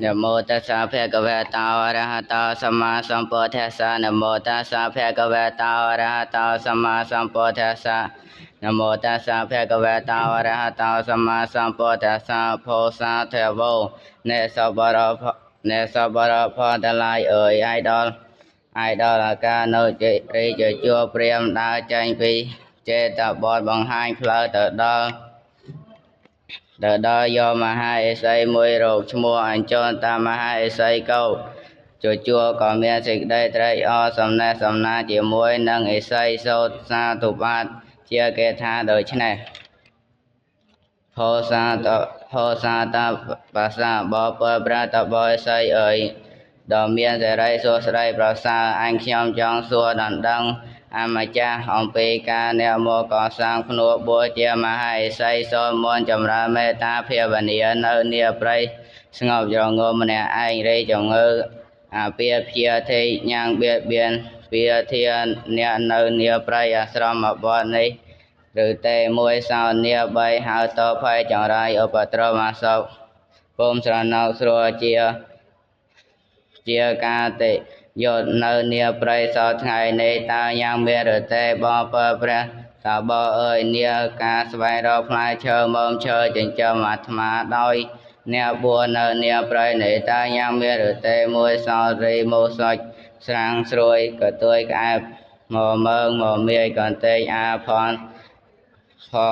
นะโมตัสสะภะคะวะโตอะระหะโตสัมมาสัมพุทธัสสะนะโมตัสสะภะคะวะโตอะระหะโตสัมมาสัมพุทธัสสะนะโมตัสสะภะคะวะโตอะระหะโตสัมมาสัมพุทธัสสะโพสาเทโวអ្នកសប្បុរសអ្នកសប្បុរសផងទាំងឡាយអើយឯដល់អាការនៅជារីជាជួរព្រាមដើរចេញពីចេតបតបង្ហាញផ្លូវទៅដល់យកមហាឥសីមួយរូបឈ្មោះអញ្ជនតាមមហាឥសីកោជួរក៏មានសេចក្តីត្រេកអរសំណេះសំណាលជាមួយនឹងឥសីសូត្រសាធុបាទជាគេថាដូច្នេះហោសាតបាសាបបិប្រតបឥសីអើយដ៏មានសេរីសួស្តីប្រសើរអញខ្ញុំចង់សួរដណ្ដឹងអម្ចាស់អំពីការអ្នកមកកសាងភ្នួបួសជាមហាឥសីសូមមុនចម្រើនមេត្តាភាវនានៅនាព្រៃស្ងប់ជ្រងំម្នាក់ឯងរីជំងឺអាពាហ៍ព្យាធិញ៉ាំងបៀតបៀនពាធាអ្នកនៅនាព្រៃអាស្រមបទនេះឬទេមួយសោនាបីហៅតភ័យចង្រៃឧបទ្រពអាសោកពុំស្រណោកស្រួលជាការតិយុទ្ធនៅនាព្រៃសោថ្ងៃនេះតើយ៉ាងមានឬទេបបព្រះតាបអើយនាការស្វែងរកផ្លែឈើមើមឈើចិញ្ចឹមអាត្មាដោយអ្នកបួសនៅនាព្រៃនេះតើយ៉ាងមានឬទេមួយសោរីមូសុចស្រាំងស្រួយកទួយក្អែបមកមើងមកមាយកន្ទេចអាផ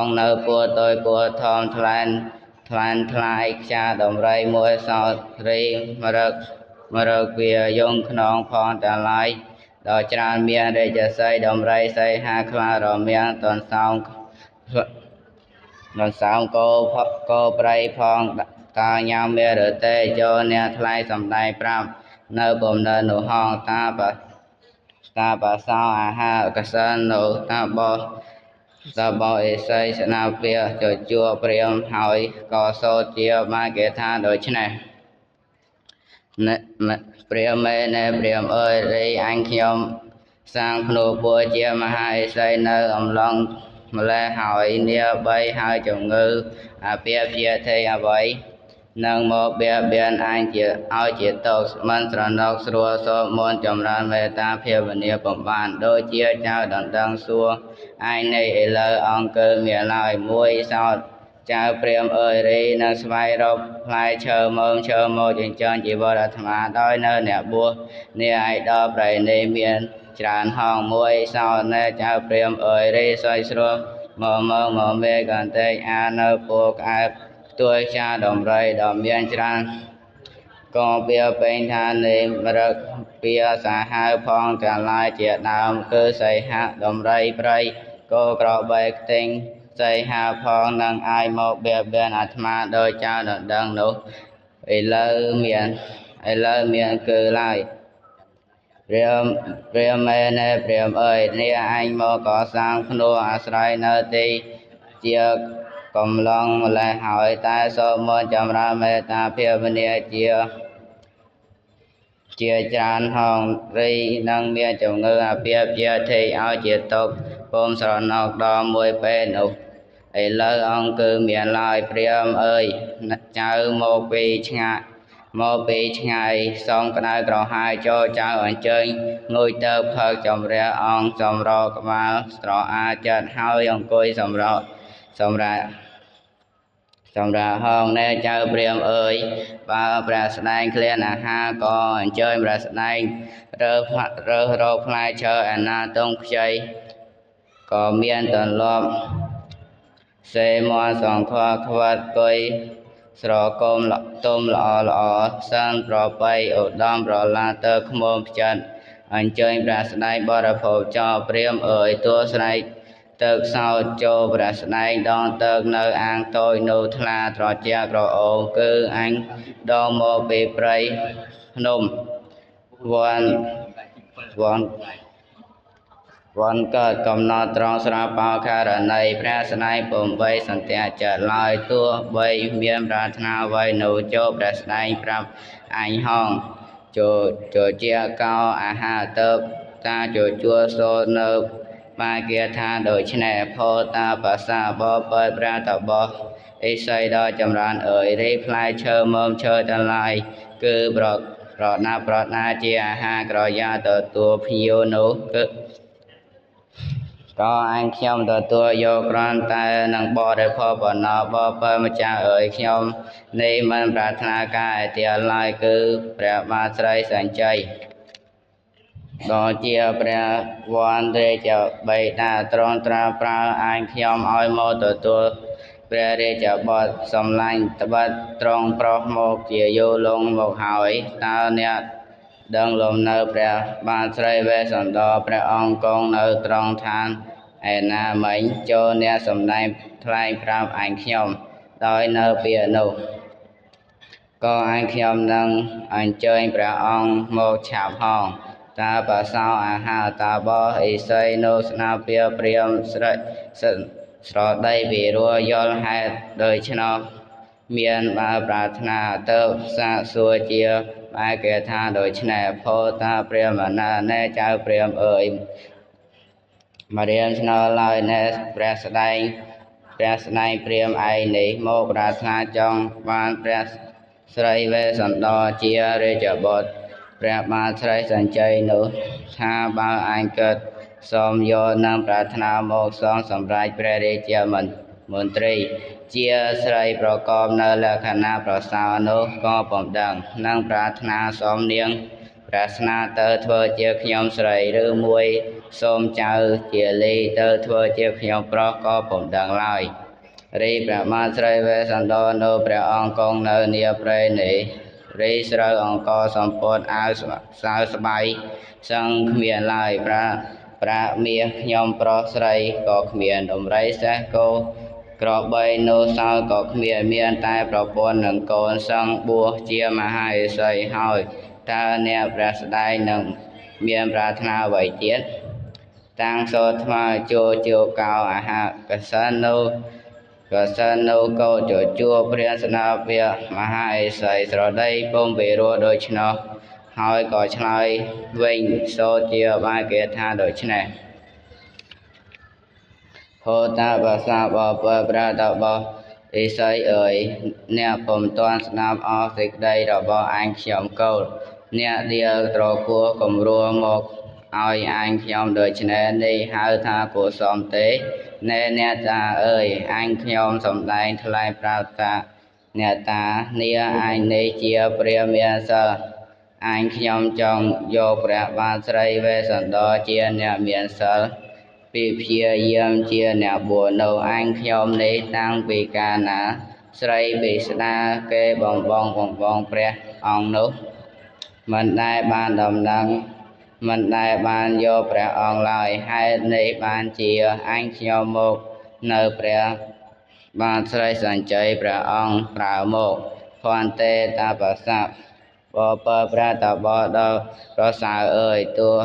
ងនៅពួរតូចពួរធំថ្លែនថ្លាយខ្យាដំរីមួយសោរីមរកវាយងខ្នងផងទាំងឡាយដ៏ច្រើនមានរាជសីដំរីសីហាខ្លារមាំងទន្សោមគោព្រៃផងតើញ៉ាំមេរទេចូលអ្នកថ្លៃសំដែងប្រាប់នៅបំណិននោះហងតាបសោអាហារកសិននៅតាបឥសីស្នាពាជួរព្រាមហើយក៏សូត្រជាបានគេថាដូច្នេះព្រាមមេណែព្រាមអើយរីអញខ្ញុំសាងភ្នួបួសជាមហាឥសីនៅអំឡុងម្លេះហើយនាបីហើយជំងឺអាពាហ៍ព្យាធិអ្វីនឹងមកបៀតបៀនអញឲ្យជាទុក្ខមិនស្រណុកស្រួលសូមមុនចម្រើនមេត្តាភាវនាបំបានដូចជាចៅដណ្ដឹងសួរឯងនេះឥឡូវអង្គគឺមានឡើយមួយសោតចៅព្រាមអើយរីនឹងស្វែងរកផ្លែឈើមើមឈើមកចិញ្ចឹមជីវិតអាត្មាដោយនៅអ្នកបួសនេះឯដល់ព្រៃនេះមានច្រើនហងមួយសោតណែចៅព្រាមអើយរីសយស្រួលមកមេកន្ទេចអានៅពួរក្អែបផ្ទួយខ្យាដំរីដ៏មានច្រើនក៏វាពេញថានៃមរកវាសាហាវផងទាំងឡាយជាដើមគឺសីហៈដំរីព្រៃគោក្របីខ្ទេងសីហាផងនឹងអាចមកបៀតបៀនអាត្មាដោយចៅដណ្ដឹងនោះឥឡូវមានគឺឡើយព្រាមមេណែព្រាមអើយនេះអញមកកសាងភ្នួសអាស្រ័យនៅទីជាកំឡុងម្លេះហើយតែសូមមុនចម្រើនមេត្តាភាវនាជាច្រើនហងរីនឹងមានជំងឺអាពាហ៍ព្យាធិឲ្យជាទុក្ខពុំស្រណុកដល់មួយពេលនោះឥឡូវអង្គគឺមានឡើយព្រាមអើយចៅមកពីឆ្ងាយសូមក្តៅក្រហាយចូលចៅអញ្ជើញងូចទៅផឹកចម្រះអង្គសម្រកក្បាលស្រអាចិត្តហើយអង្គុយសម្រាប់ហងណែចៅព្រាមអើយបើព្រះស្ដែងឃ្លានអាហារក៏អញ្ជើញព្រះស្ដែងរើសរកផ្លែឈើឯណាទងខ្ចីក៏មានទន្លាប់សេមន្តសង្ឃខ្វិតគុយស្រគំទុំល្អសិនប្របីឧត្តមប្រឡាទៅខ្មុំផ្ចិតអញ្ជើញព្រះស្ដែងបរិភោគចោលព្រាមអើយទួស្រែកទឹកសោតចូលព្រះស្ដែងដងទឹកនៅអាងតូចនោះថ្លាត្រជាក់ក្រអូបគឺអញដងមកពីព្រៃភ្នំវ័នកើតកំណត់ត្រង់ស្រាប់បោករណីព្រះស្ដែងពុំបីសន្ទះចិត្តឡើយទោះបីមានប្រាថ្នាអ្វីនោះចូលព្រះស្ដែងប្រាប់អញហងចូលជាកោអាហារទៅតាជួសូននៅបាគាថាដូច្នេះផោតាបាសាបបិព្រះតប ឥសីដ៏ចម្រើនអើយរីផ្លែឈើមើមឈើទាំងឡាយគឺប្រណាប់ប្រណាជាអាហារក្រយ៉ាទទួលភ្ញៀវនោះគឺក៏អញខ្ញុំទទួលយកគ្រាន់តែនឹងបរិភោគប៉ុណ្ណោះបបិម្ចាស់អើយខ្ញុំនេះមិនប្រាថ្នាការឯទៀតឡើយគឺព្រះបាទស្រីសញ្ជ័យដ៏ជាព្រះវន្តរាជបិតាទ្រង់ត្រាស់ប្រើអញខ្ញុំឲ្យមកទទួលព្រះរាជបុត្រសំឡាញ់ត្បិតទ្រង់ប្រោសមកជាយូរលង់មកហើយតើអ្នកដឹងលំនៅព្រះបាទស្រីវេស្សន្តរព្រះអង្គគង់នៅត្រង់ឋានឯណាមិញចូលអ្នកសម្ដែងថ្លែងប្រាប់អញខ្ញុំដោយនៅពាក្យនោះក៏អញខ្ញុំនឹងអញ្ជើញព្រះអង្គមកឆាប់ហោងតើបសោអាហារតាបោឥសីនោះស្ដាប់ពាក្យព្រាហ្មណ៍ស្រដីពីរោះយល់ហេតុដូច្នោះមានបើប្រាថ្នាទៅសាកសួរជាបែរគេថាដូច្នេះផោតាព្រាហ្មណ៍ណាណែចៅព្រាហ្មណ៍អើយម្រាមឆ្ងល់ឡើយណែព្រះស្ដែងព្រាហ្មណ៍ឯងនេះមកប្រាថ្នាចង់បានព្រះស្រីវេស្សន្តរជារាជបុត្រព្រះបាទស្រីសញ្ជ័យនោះថាបើអញគិតសូមយកនឹងប្រាថ្នាមកសងសម្រេចព្រះរាជាមន្ត្រីជាស្រីប្រកបនៅលក្ខណៈប្រសើរនោះក៏ពុំដឹងនឹងប្រាថ្នាសូមនាងប្រាថ្នាទៅធ្វើជាខ្ញុំស្រីឬមួយសូមចៅជាលីទៅធ្វើជាខ្ញុំប្រុសក៏ពុំដឹងឡើយរីព្រះបាទស្រីវេស្សន្តរនោះព្រះអង្គគង់នៅនាព្រៃនេះរីស្រូវអង្ករសម្ពុតអាវសៅស្បៃសឹងគ្មានឡើយប្រាមាសខ្ញុំប្រុសស្រីក៏គ្មានដំរីសេះគោក្របីនោះសោក៏គ្មានមានតែប្រពន្ធនិងកូនសឹងបួសជាមហាឥសីហើយតើអ្នកព្រះស្ដែងនឹងមានប្រាថ្នាអ្វីទៀតតាំងសូត្រថ្មចូលជាកោអាហារកសិននោះក៏ជួព្រានស្នាពាក្យមហាឥសីស្រដីពុំពីរោះដូច្នោះហើយក៏ឆ្លើយវិញសូត្រជាបែរគេថាដូច្នេះហោតាបសាបបព្រះតបឥសីអើយអ្នកពុំទាន់ស្ដាប់អស់សេចក្តីរបស់អញខ្ញុំកូនអ្នកដៀលត្រគួគំរួមកឲ្យអញខ្ញុំដូច្នេះនេះហៅថាគួសមទេណែអ្នកតាអើយអញខ្ញុំសំដែងថ្លែងប្រាប់តាអ្នកតានាអញនេះជាព្រាហ្មណ៍មានសិលអញខ្ញុំចង់យកព្រះបាទស្រីវេស្សន្តរជាអ្នកមានសិលពីព្យាយាមជាអ្នកបួសនៅអញខ្ញុំនេះតាំងពីកាលណាស្រីបិស្ដាគេបងព្រះអង្គនោះមិនដែលបានដំណឹងមិនដែលបានយកព្រះអង្គឡើយហេតុនេះបានជាអញខ្ញុំមកនៅព្រះបាទស្រីសញ្ជ័យព្រះអង្គប្រើមកភន្តេតាបសៈបបព្រះតបដល់ប្រសើរអើយទោះ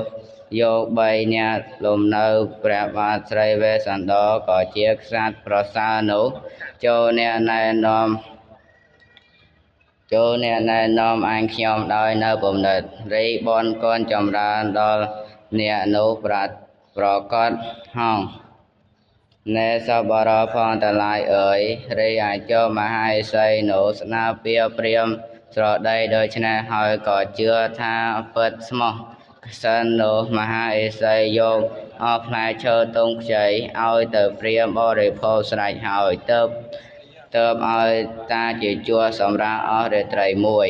យក3នាក់លំនៅព្រះបាទស្រីវេស្សន្តរក៏ជាក្សត្រប្រសើរនោះចូលអ្នកណែនាំអញខ្ញុំដោយនៅពំនិតរីបនកូនចម្រើនដល់អ្នកនោះប្រកបហងណែសបរោផងតឡាយអើយរីអាចមហាឥសីនោះស្ដាប់ពាក្យព្រាហ្មណ៍ស្រដីដូច្នេះហើយក៏ជឿថាពិតស្មោះសិននោះមហាឥសីយកអស់ផ្លែឈើទុំខ្ចីឲ្យទៅព្រាហ្មណ៍បរិភោគស្រេចហើយទើបឲ្យតាជាជួរសម្រាប់អស់រាត្រីមួយ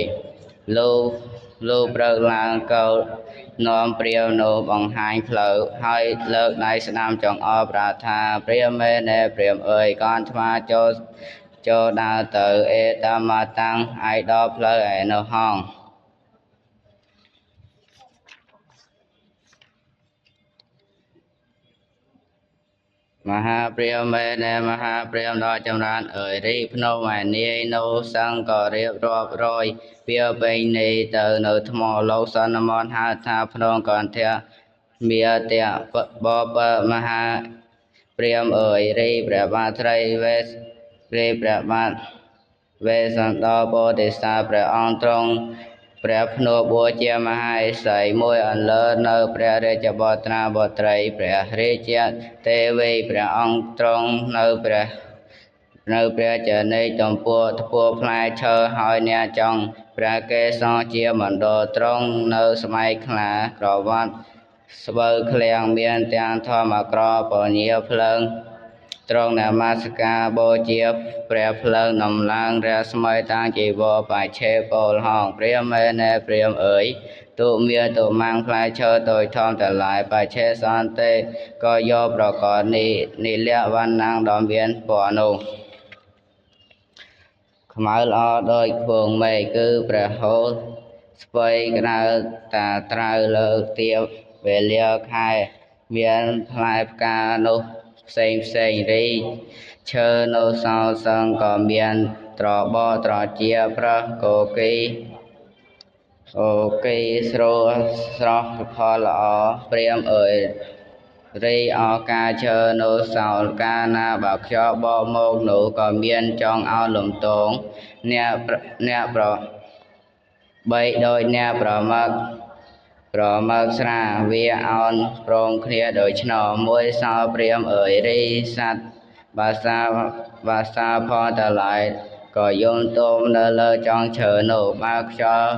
លុះព្រឹកឡើងក៏នាំព្រាហ្មណ៍នោះបង្ហាញផ្លូវហើយលើកដៃស្ដាំចង្អុលប្រាថាព្រាហ្មណ៍មែនទេព្រាហ្មណ៍អើយកនថ្មចូលដើរទៅអេតមតាំងឯដល់ផ្លូវឯនោះហងមហាព្រាហ្មណ៍មែនទេមហាព្រាហ្មណ៍ដ៏ចម្រើនអើយរីភ្នំឯនាយនោះសឹងក៏រៀបរាប់រយពាពេញនេះទៅនៅថ្មលោកសន្មតហៅថាភ្នំកន្ធៈមាតៈបបមហាព្រាហ្មណ៍អើយរីព្រះបាទស្រីវេស្សន្តរពោធិសត្វព្រះអង្គទ្រង់ព្រះភ្នួបួសជាមហាឥសីមួយអន្លើនៅព្រះរាជបុត្រាបុត្រីព្រះរាជាទេវីព្រះអង្គទ្រង់នៅព្រះ នៅព្រះចនិចទំពួថ្ពួផ្លែឈើហើយអ្នកចង់ព្រះកេសរជាមណ្ឌលត្រង់នៅស្បែកខ្លាក្រវ៉ាត់ស្បូវឃ្លាំងមានទាំងធម្មក្រពញាភ្លើងត្រង់នមស្ការបូជាព្រះភ្លើងដំឡើងរស្មីតាំងជីវរបច្ឆេពលហងព្រាមមេណែព្រាមអើយទូមានទូម៉ាំងផ្លែឈើតូចធំទាំងឡាយបច្ឆេសន្តិក៏យកប្រកបនីលៈវណ្ណាំងដ៏មានពណ៌នោះខ្មៅល្អដោយខ្ពងមេឃគឺព្រះហូតស្ពៃក្តៅតាត្រាវលើទៀបវេលាខែមានផ្លែផ្កានោះផ្សេងរីឈើនោះសោសឹងក៏មានត្របកត្រជាប្រះគគីស្រួលស្រស់ផលល្អព្រាមអើយរីអកាឈើនោះសោលកាលណាបើខ្យល់បកមកនោះក៏មានចង់ឲ្យលំទងអ្នកប្របីដោយអ្នកប្រមឹកស្រាវាអោនព្រមគ្នាដោយឆ្នោមួយសោព្រាមអើយរីសัตว์បាសាផងតឡាយក៏យំទុំនៅលើចុងឈើនោះបើខ្យល់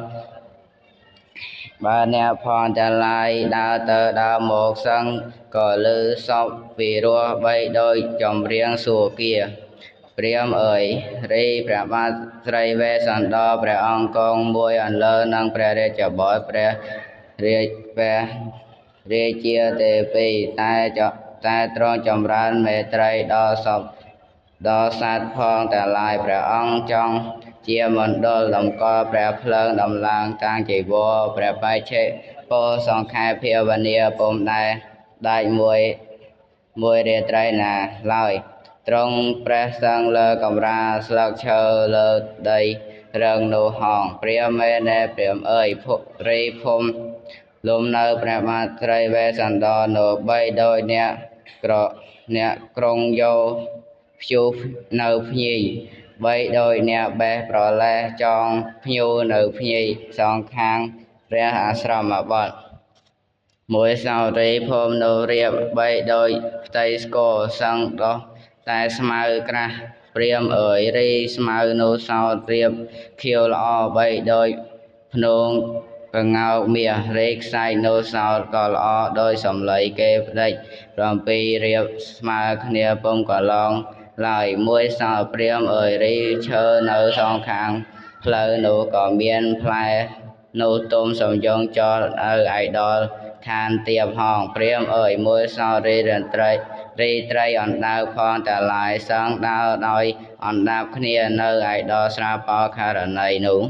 បើអ្នកផងទាំងឡាយដើរទៅដើរមកសឹងក៏ឮសពពីរោះបីដូចចម្រៀងសួគាព្រាមអើយរីព្រះបាទស្រីវេស្សន្តរព្រះអង្គគង់មួយអន្លើនឹងព្រះរាជបុត្រព្រះរាជាទេពីតែទ្រង់ចម្រើនមេត្រីដល់សត្វផងទាំងឡាយព្រះអង្គចង់ជាមណ្ឌលតម្កល់ព្រះភ្លើងដំឡើងតាំងជីវរព្រះបច្ឆេពោសង្ខេភាវនាពុំដែលដាច់មួយរាត្រីណាឡើយទ្រង់ព្រះសង្ឃលើកម្រាលស្លឹកឈើលើដីរឹងនោះហងព្រាមមេណែព្រាមអើយរីភូមិលំនៅព្រះបាទស្រីវេស្សន្តរនោះបីដោយអ្នកក្រុងយោព្យុះនៅភ្ញីបីដោយអ្នកបេះប្រលេះចងភ្ញូនៅភ្ញីសងខាងព្រះអាស្រមបទមួយសោរីភូមិនោះរៀបបីដោយផ្ទៃស្គរសឹងដោះតែស្មៅក្រាស់ព្រាមអើយរីស្មៅនោះសោតរៀបខៀវល្អបីដោយភ្នងកងោកមាសរេខ្សាច់នោះសោតក៏ល្អដោយសំឡីគេផ្ដេច7រៀបស្មើគ្នាពុំកន្លងឡើយមួយសោតព្រាមអើយរីឈើនៅសងខាងផ្លូវនោះក៏មានផ្លែនោះទុំសំយងចោលនៅឯដល់ឋានទៀបហងព្រាមអើយមួយសោតរីត្រីអណ្ដើកផងតែឡាយសឹងដើរដោយអណ្ដាប់គ្នានៅឯដល់ស្រាបោខរណីនោះ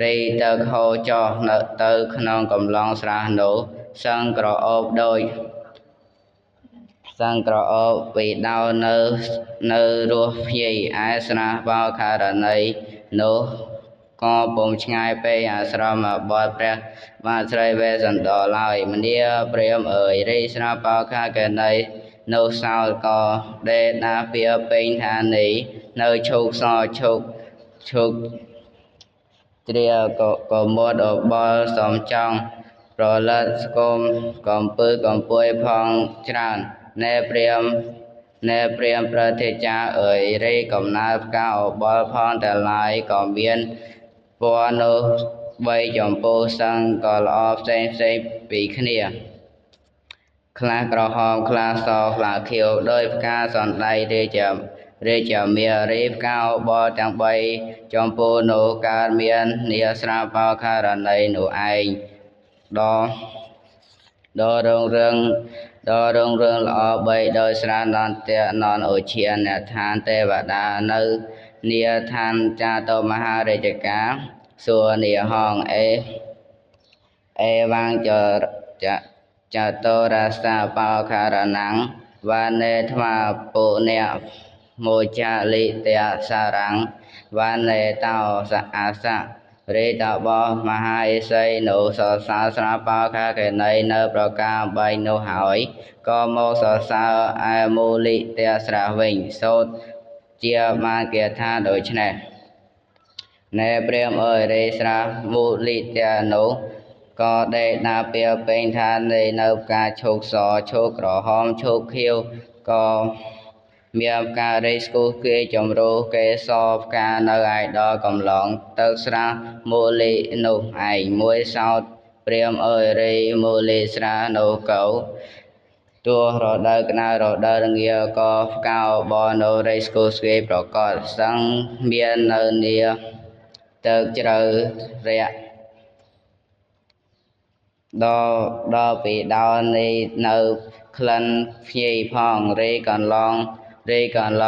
រីទឹកហូរចុះទៅក្នុងកំឡុងស្រះនោះសឹងក្រអូបពីដោនៅរស់ភ័យឯស្រះបោខរណីនោះក៏ពុំឆ្ងាយពេកអាស្រមបទព្រះបាទស្រីវេស្សន្តរឡើយមនាព្រាមអើយរីស្រះបោខរណីនោះសោតក៏ដេដាពៀពេញឋានីនៅឈូកសឈូកជ្រាក៏មាត់អបលសំចង់ប្រលិតស្គមកំពើកំពួយផងច្រើនណែព្រាមប្រតិចាអើយរីកំណើផ្កាអបលផងតែឡាយក៏មានពណ៌នោះ3ចម្ពោះសឹងក៏ល្អផ្សេងពីគ្នាខ្លះក្រហមខ្លះសខ្លះខៀវដោយផ្កាសណ្ដែករាជមារីផ្កាអបលទាំង3ចម្ពោះនោះកើតមាននាស្រះបោខរណីនោះឯងដ៏រុងរឿងល្អបីដោយស្រះនន្តននអូឈានអ្នកឋានទេវតានៅនាឋានចាតុមហារាជការសួរនាហងអេវាងចតុរសាបោខរណੰវ៉ានេថ្វាពុញ្ញមោចាលិតយសារੰវ៉ានេតោអាសៈរេតបោមហាឥសីនោះសរសើរស្រះបោខរណីនៅប្រការ3នោះហើយក៏មកសរសើរឯមូលិតយស្រះវិញសូត្រជាបានគាថាដូច្នេះណែព្រាមអើយរីស្រះមូលិតយនោះក៏ដេកដាពៀពេញឋានីនៅផ្កាឈូកសឈូកក្រហមឈូកខៀវក៏ មានផ្ការីស្គូគេចម្រុះគេសផ្កានៅឯដល់កំឡងទឹកស្រះមូលីនោះឯងមួយសោតព្រាមអើយរីមូលីស្រះនោះកៅទោះរដូវក្តៅរដូវងាក៏ផ្កាបនៅរីស្គូស្គីប្រកបសឹងមាននៅនាទឹកជ្រៅរាក់ដល់ពីដោនេះនៅក្លិនភ្ញីផងរីកន្ល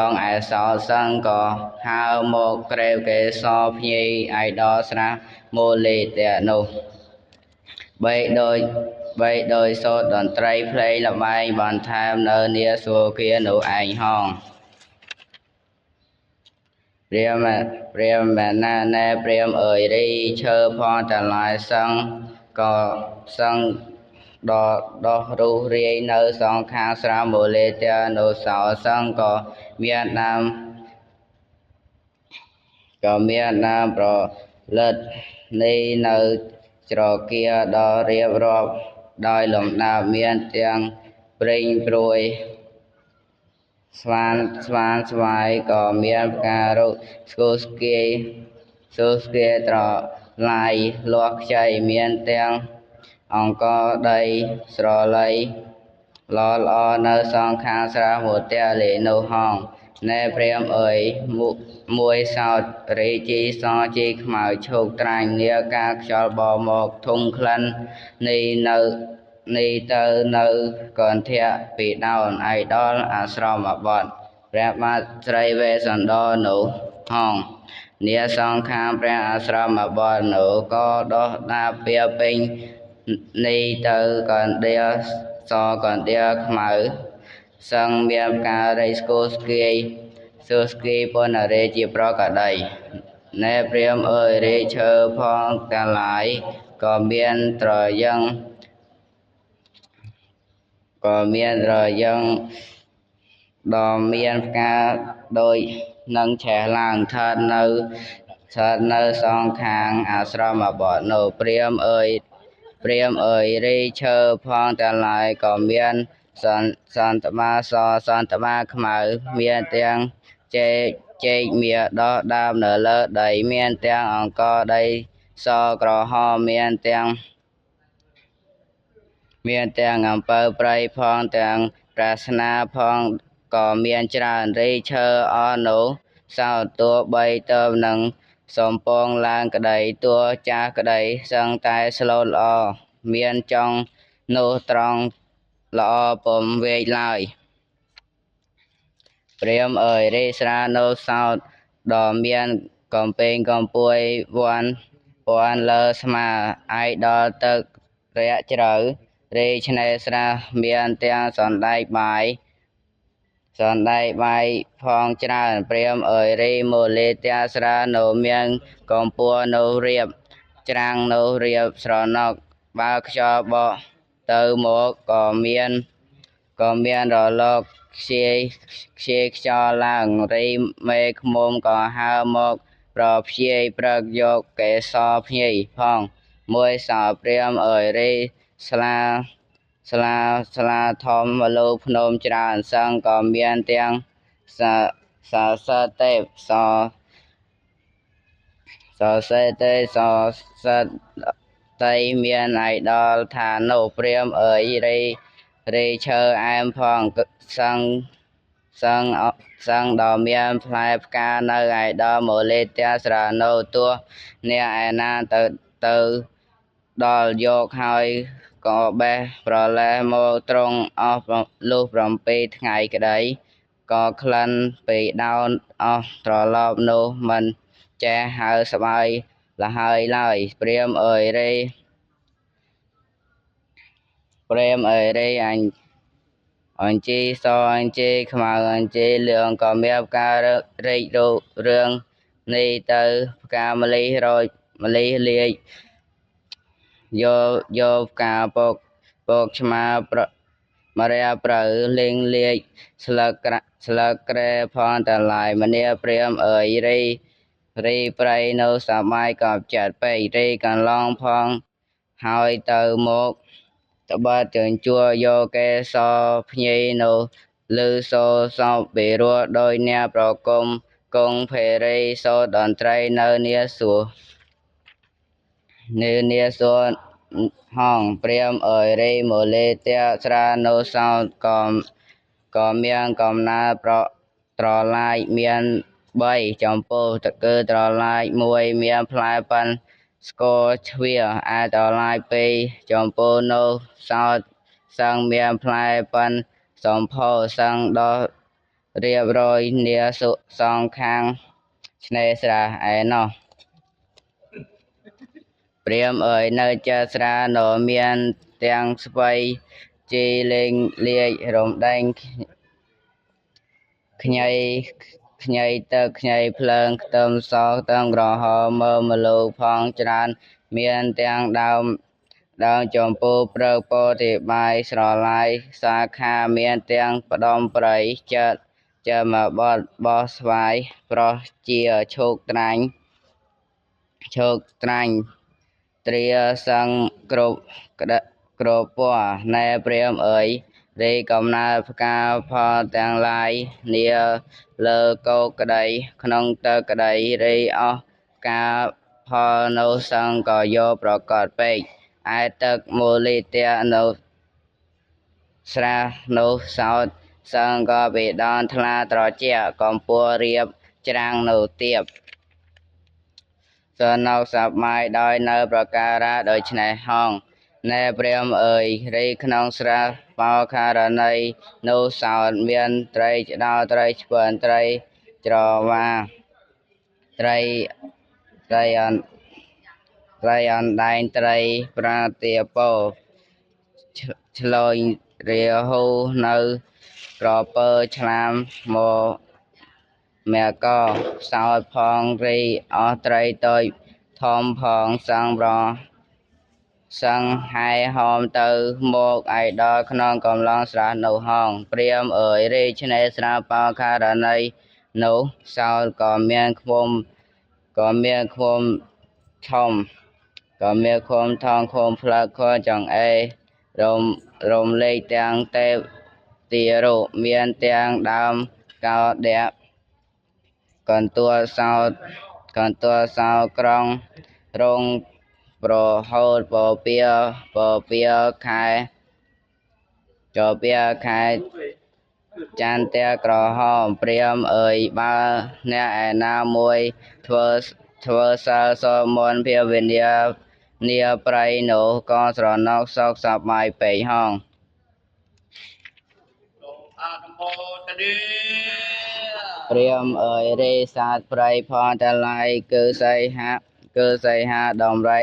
ងឯសោសឹងក៏ហើរមកក្រេវកេសរភ្ញីឯដល់ស្រះមូលីតៈនោះបីដោយសូត្រតន្ត្រីភ្លេងល្បែងបន្ថែមនៅនាស្វគានោះឯងហងព្រាមមែនណាណែព្រាមអើយរីឈើផងតឡាយសឹងក៏សឹងដោះរុះរាយនៅសងខាងស្រះមូលីតៈនោះសោសឹងក៏មានដើមប្រលិតនេះនៅច្រគាដ៏រៀបរាប់ដោយលំដាប់មានទាំងព្រីងព្រួយស្វានស្វាយក៏មានផ្ការុកស្គូស្គាត្រឡាយលាស់ខ្ចីមានទាំងអង្គដីស្រឡីល្អនៅសងខាងស្រះមូលីលីនោះហងណែព្រាមអើយមួយសោតរីជីសជីខ្មៅឈោកត្រាញ់នាការខ្យល់បមកធុងក្លិននេះទៅនៅកន្ធៈពីដោនឯដល់អាស្រមបទព្រះបាទស្រីវេស្សន្តរនោះហងនាសងខាងព្រះអាស្រមបទនោះក៏ដោះដាបពាពេញនេះទៅកណ្ដៀវសកណ្ដៀវខ្មៅសឹងមានផ្ការីស្គូស្គីពនរេជាប្រកដីណែព្រាមអើយរីឈើផងទាំងឡាយក៏មានត្រយឹងដ៏មានផ្កាដូចនឹងឆេះឡើងស្ថិតនៅសងខាងអាស្រមបទនោះព្រាមអើយរីឈើផងទាំងឡាយក៏មានសន្តមាសសន្តមាខ្មៅមានទាំងចេកមាសដុះដើមនៅលើដីមានទាំងអង្ករដីសក្រហមមានទាំងអំពៅព្រៃផងទាំងប្រាស្នាផងក៏មានច្រើនរីឈើអស់នោះសោតតួបីទៅនឹងសំពងឡើងក្តីតួចាស់ក្តីសឹងតែស្លូតល្អមានចុងនោះត្រង់ល្អពុំវែកឡើយព្រាមអើយរីស្រះនោះសោតដ៏មានកំពែងកំពួយវ័នលើស្មាឯដល់ទឹករាក់ជ្រៅរីឆ្នេរស្រះមានទាំងសណ្តែកបាយផងច្រើនព្រាមអើយរីមូលីតៈស្រះនោះមានកំពស់នោះរាបច្រាំងនោះរាបស្រណុកបើខ្យល់បក់ទៅមកក៏មានរលកខ្ជាយខ្យល់ឡើងរីមេឃមុំក៏ហើរមកប្រព្យាយព្រឹកយកកេសរភ្ញីផងមួយសោព្រាមអើយរីស្លាធំមលូភ្នំច្រើនសឹងក៏មានទាំងសាសទេពសសេទេសតីមានឯដល់ឋាននោះព្រាមអើយរីឈើអែមផងសឹងដ៏មានផ្លែផ្កានៅឯដល់មូលីតៈស្រះនោះទោះអ្នកឯណាទៅដល់យកហើយក៏បេះប្រលេះមកទ្រង់អស់លុះ7ថ្ងៃក្តីក៏ក្លិនពីដោនអស់ត្រឡប់នោះមិនចេះហៅស្បើយល្ហើយឡើយព្រាមអើយរីអញ្ជីសអញ្ជីខ្មៅអញ្ជីលឿងក៏មានផ្ការីករឿងនេះទៅផ្កាម្លិះលាយយកផ្កាពកឆ្មាម្រាព្រៅលេងលាយស្លឹកគ្រែផងទាំងឡាយមនាព្រាមអើយរីព្រៃនៅសប្បាយកប់ចិត្តពេករីកន្លងផងហើយទៅមកត្បិតជញ្ជួរយកកេសរភ្ញីនោះ ឮសូរសពពីរោះដោយអ្នកប្រគំគង់ភេរីសូត្រតន្ត្រីនៅនាសួគ៌ហងព្រាហ្មណ៍អើយរីម៉ូលេទះស្រានូសោតក៏មានកំណើតត្រឡាចមាន3ចំពោះគឺត្រឡាចមួយមានផ្លែប៉ិនស្គរជ្វាឯត្រឡាច2ចំពោះនោះសោតសឹងមានផ្លែប៉ិនសម្ភោសឹងដុះរៀបរយនាសងខាងឆ្នេរស្រះឯណោះព្រាហ្មណ៍អើយនៅចិត្តស្រានោះមានទាំងស្បៃជីលេងលាយរំដេងខ្ញីទឹកខ្ញីភ្លើងខ្ទឹមសខ្ទឹមក្រហមមើមម្លូផងច្រើនមានទាំងដើមចម្ពូព្រឹកពោធិបាយស្រឡាយសាខាមានទាំងផ្ដំព្រៃចិតមកបត់បោះស្វាយប្រុសជាឈូកត្រាញ់ត្រាសឹងគ្រប់ពណ៌ណែព្រាហ្មណ៍អើយរីកំណើតផ្កាផលទាំងឡាយនាលើគោកក្តីក្នុងទឹកក្តីរីអស់ផ្កាផលនោះសឹងក៏យកប្រកបពេកឯទឹកមូលិទៈនោះស្រះនោះសោតសឹងក៏ពីដនថ្លាត្រជាក់កំពស់រៀបច្រាំងនោះទៀបសនុកសប្បាយដោយនៅប្រការៈដូច្នេះហងណែព្រាហ្មណ៍អើយរីក្នុងស្រះបោខារណីនោះសោតមានត្រីឆ្ដោត្រីឆ្ពិនត្រីច្រវាត្រីអណ្ដែងត្រីប្រាទាពោឆ្លូញរាហ៊ូនៅក្រពើឆ្លាមមកកសោតផងរីអស់ត្រីតូចធំផងសឹងហែហោមទៅមកឯដល់ក្នុងកំឡុងស្រះនោះហងព្រាហ្មណ៍អើយរីឆ្នេរស្រះបោខារណីនោះសោតក៏មានឃ្មុំធំឃុំផ្លឹកខួចង្អេររំលេចទាំងទេពទារុមានទាំងដើមកោឌ្ឍកន្ទួលសោក្រង់រងប្រហូតពពាខែចន្ទៈក្រហមព្រាហ្មណ៍អើយបើអ្នកឯណាមួយធ្វើសិលសូត្រមន្តភាវនាព្រៃនោះក៏ស្រណុកសុខសប្បាយពេកហងព្រាហ្មណ៍អើយរីសត្វព្រៃផងទាំងឡាយគឺសីហៈដំរី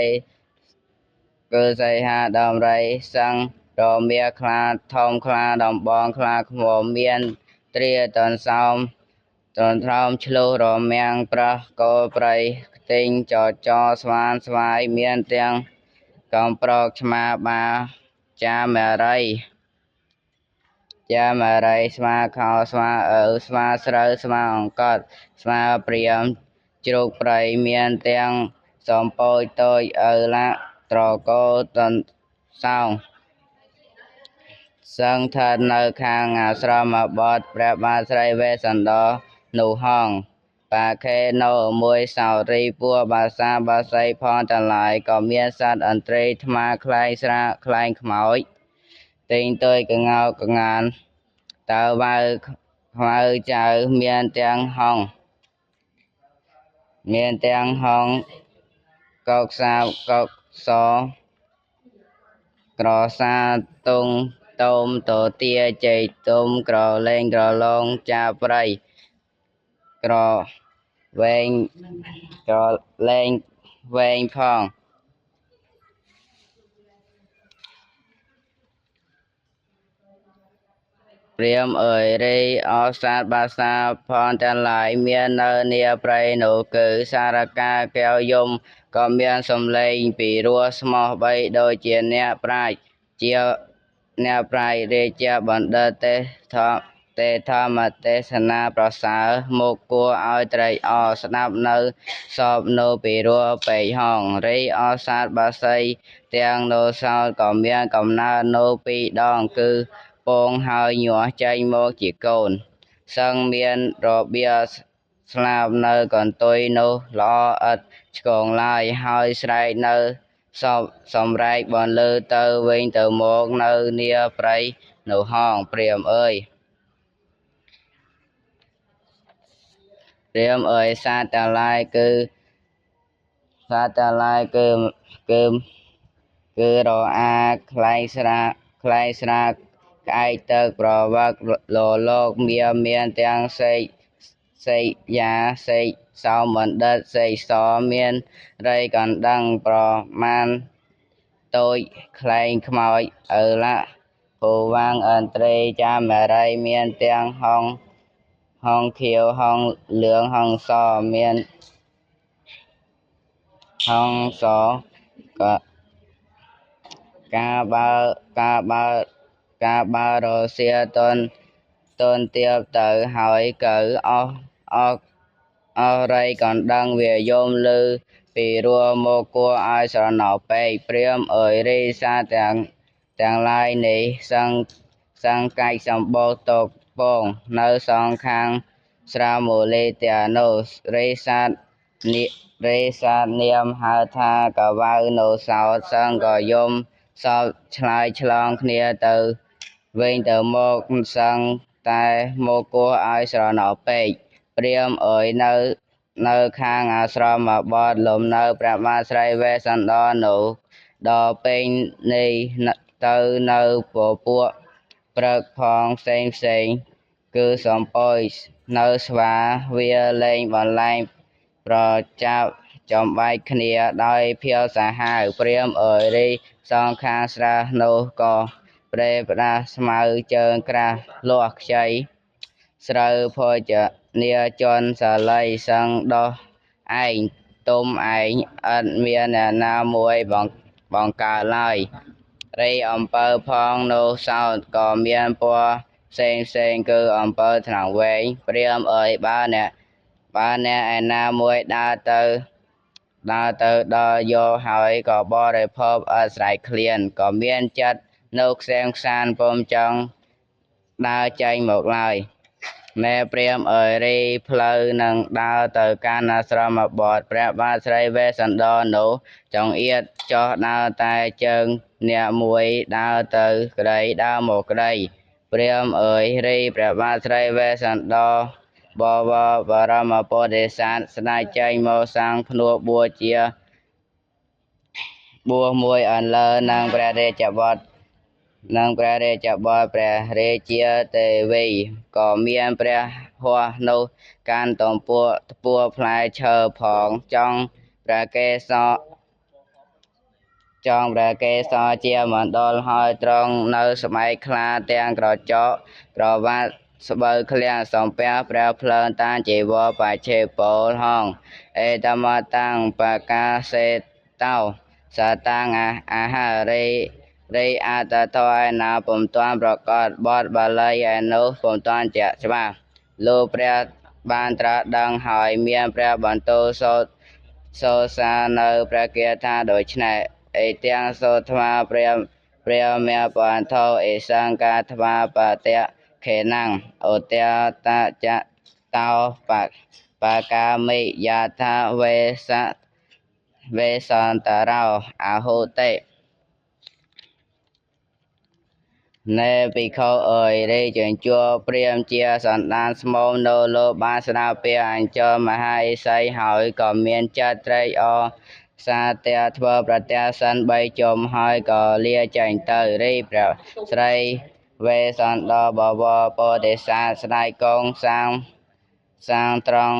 សឹងរមៀលខ្លាធំខ្លាដំបងខ្លាឃ្មុំមានត្រាទន្សោមឆ្លុះរមាំងប្រើសគោព្រៃខ្ទីងចចស្វានស្វាយមានទាំងកំប្រុកឆ្មាបាចាមរីស្វាខោស្វាឪស្វាស្រូវស្វាអង្កត់ស្វាព្រាហ្មណ៍ជ្រូកព្រៃមានទាំងសំពោចតូចឪឡាក់ត្រកូលទន្សោងសឹងស្ថិតនៅខាងអាស្រមបទព្រះបាទស្រីវេស្សន្តរនោះហងបាខេនោះមួយសោរីពស់បាសាបាសីផងទាំងឡាយក៏មានសត្វឥន្ទ្រីថ្មាខ្លែងស្រាខ្លែងខ្មោចទិញទុយក្ងោកក្ងានតើវ៉ៅខ្មៅចៅមានទាំងហង្កុកសាបកុកសក្រសាទុងតោមទទាជ័យទុំក្រឡេងក្រឡងចាព្រៃក្រវែងផងព្រាហ្មណ៍អើយរីអស់សត្វបាសាផងទាំងឡាយមាននៅនាព្រៃនោះគឺសារកាកែវយំក៏មានសំឡេងពីរោះស្មោះបីដូចជាអ្នកប្រាជ្ញរាជាបណ្ឌិតទេធម្មទេសនាប្រសើរមុខគួរឲ្យត្រេកអរស្ដាប់នៅសពនោះពីរោះពេកហងរីអស់សត្វបក្សីទាំងនោះសោតក៏មានកំណើតនោះពីរដងគឺ ពងហើយញាស់ចេញមកជាកូនសឹងមានរបៀបស្លាប់នៅកន្ទុយនោះល្អឥតឆ្គងឡើយហើយស្រែកនៅសម្រែកបន្លឺទៅវិញទៅមកនៅនាព្រៃនោះហងព្រាហ្មណ៍អើយសត្វទាំងឡាយគឺរអាខ្លែងស្រាក្អែកទឹកប្រវឹកលលោកមានទាំងសេកយ៉ាសេកសោបណ្ឌិតសេកសមានរៃកណ្ដឹងប្រមាណតូចខ្លែងខ្មោចឪឡាក់ភូវាំងឥន្ទ្រីចាមរីមានទាំងហង្សខៀវហង្សលឿងហង្សសមានហង្សសក៏ការបើរសៀទន់ទាបទៅហើយកើអស់រៃកណ្ដឹងវាយំឮពីរោះមកគួរឲ្យស្រណោះពេកព្រាហ្មណ៍អើយរីសត្វទាំងឡាយនេះសង្កាច់សម្បូរទុកពងនៅសងខាងស្រះមូលីទាំងនោះរីសត្វនាមហៅថាកវៅនោះសោតសឹងក៏យំសោកឆ្លើយឆ្លងគ្នាទៅវិញទៅមកសឹងតែមកគួរឲ្យស្រណោះពេកព្រាហ្មណ៍អើយនៅខាងអាស្រមបទលំនៅព្រះបាទស្រីវេស្សន្តរនោះដល់ពេញនៃទៅនៅពពួកព្រឹកផងផ្សេងគឺសំពយនៅស្វាវាលេងបន្លែងប្រចាប់ចំបែកគ្នាដោយភាវសាហាវព្រាហ្មណ៍អើយរីសងខាងស្រះនោះក៏ប្រេផ្ដាស់ស្មៅជើងក្រាស់លាស់ខ្ចីស្រូវភោជនីយជនសាលីសឹងដោះឯងទុំឯងឥតមានអ្នកណាមួយបង្កើតឡើយរីអំពៅផងនោះសោតក៏មានពណ៌ផ្សេងគឺអំពៅថ្នាំងវែងព្រាហ្មណ៍អើយបើអ្នកឯណាមួយដើរទៅដល់យកហើយក៏បរិភោគឥតស្រេកឃ្លានក៏មានចិត្តនៅខ្សែមខ្សាន្តពុំចង់ដើរចេញមកឡើយណែព្រាហ្មណ៍អើយរីផ្លូវនឹងដើរទៅកាន់អាស្រមបទព្រះបាទស្រីវេស្សន្តរនោះចង្អៀតចុះដើរតែជើងអ្នកមួយដើរទៅក្តីដើរមកក្តីព្រាហ្មណ៍អើយរីព្រះបាទស្រីវេស្សន្តរបវរបរមពុទ្ធិសត្វស្ដេចចេញមកសាងភ្នួបួមួយអន្លើនឹងព្រះរាជបុត្រព្រះរាជាទេវីក៏មានព្រះហស្ថនោះកាន់ទំពក់ថ្ពួរផ្លែឈើផងចង់ព្រះកេសរជាមណ្ឌលហើយត្រង់នៅស្បែកខ្លាទាំងក្រចកក្រវាត់ស្បូវឃ្លាំងសំពះព្រះភ្លើងតាជីវរបច្ឆេពោលហងអេតមតាំងបកាសេតោសតាំងអាហារីអតថឯណាពុំទាន់ប្រកបបទបាលីឯនោះពុំទាន់ជាក់ច្បាស់លុះព្រះបានត្រាស់ដឹងហើយមានព្រះបន្ទូលសូសារនៅព្រះគាថាដូច្នេះអេទាំងសូថ្វាព្រះមេបន្ទោអេសង្កាថ្វាបតៈខេណាំងឧទតចតោបកាមិយាថាវេសន្តរោអហុតិណែភិក្ខុអើយរីជញ្ជួព្រាហ្មណ៍ជាសន្តានស្មូមនៅលោកបានស្ដាប់ពាក្យអញ្ជើញមហាឥសីហើយក៏មានចិត្តត្រេកអរសាទរធ្វើប្រទសិន3ជុំហើយក៏លាចេញទៅរីព្រះស្រីវេស្សន្តរបវរពោធិសត្វស្ដេចគង់សាងត្រង់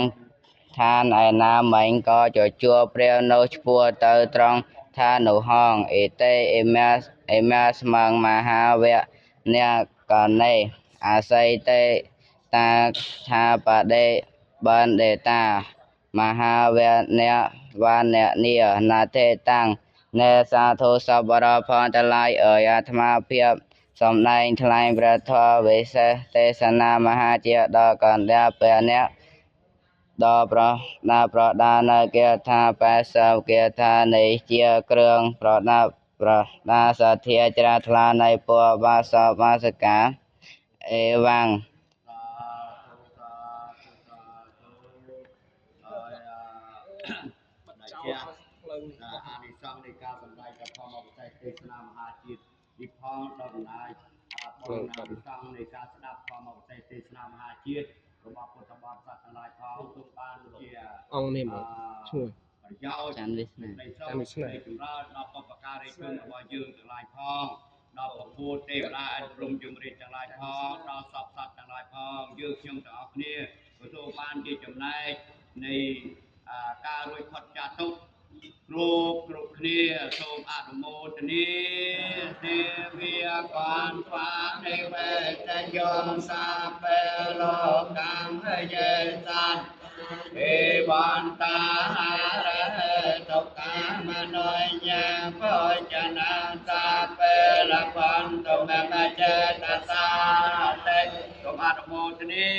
ឋានឯណាមិញក៏ជជួព្រាហ្មណ៍នោះឆ្ពោះទៅត្រង់ឋាននោះហងអេតេអេមាស្មឹងមហាវៈអ្នកកណេអាស័យតេតាថាបដេបណ្ឌេតាមហាវៈអ្នកវណ្ណនីណាទេតាំងណែសាធុសប្បុរសផងទាំងឡាយអើយអាត្មាភាពសម្ដែងថ្លែងព្រះធម៌វិសេសទេសនាមហាជាដល់កណ្ដាលព្រះអ្នកដល់ប្រដាននៅគាថា80គាថានេះជាគ្រឿងប្រដាប់ ប្រដាសទ្ធាជ្រះថ្លានៃពុទ្ធបាសកបាសិកាអេវ៉ាំងបច្ចោផ្លូវអានិសង្ឃនៃការសម្ដែងព្រះធម៌បទទេសនាមហាជាតិវិផងដល់ដំណើរបងអានិសង្ឃនៃការស្ដាប់ធម៌បទទេសនាមហាជាតិរបស់ពុទ្ធបរិស័ទទាំងឡាយផងទូកបានជាអង្គនេះមកឈ្មោះប្រយោជន៍ចាន់នេះណាចាន់នេះណាចម្រើនដល់បុព្វការីជនរបស់យើងទាំងឡាយផងដល់ពពុទ្ធទេវតាអរិយព្រំជំរាជទាំងឡាយផងដល់សពសត្វទាំងឡាយផងយើងខ្ញុំទាំងអស់គ្នាទទួលបានជាចំណែកនៃការរួចផុតចាកទុក្ខគ្រប់គ្នាសូមអនុមោទនាទេវាបានស្វាទេវេតយំសាពេលោកកម្មយេសានេបន្តាហារហេតុកាមនោញាបចនាសាពេលបន្តុមេកចេតសាទេសូមអនុមោទនា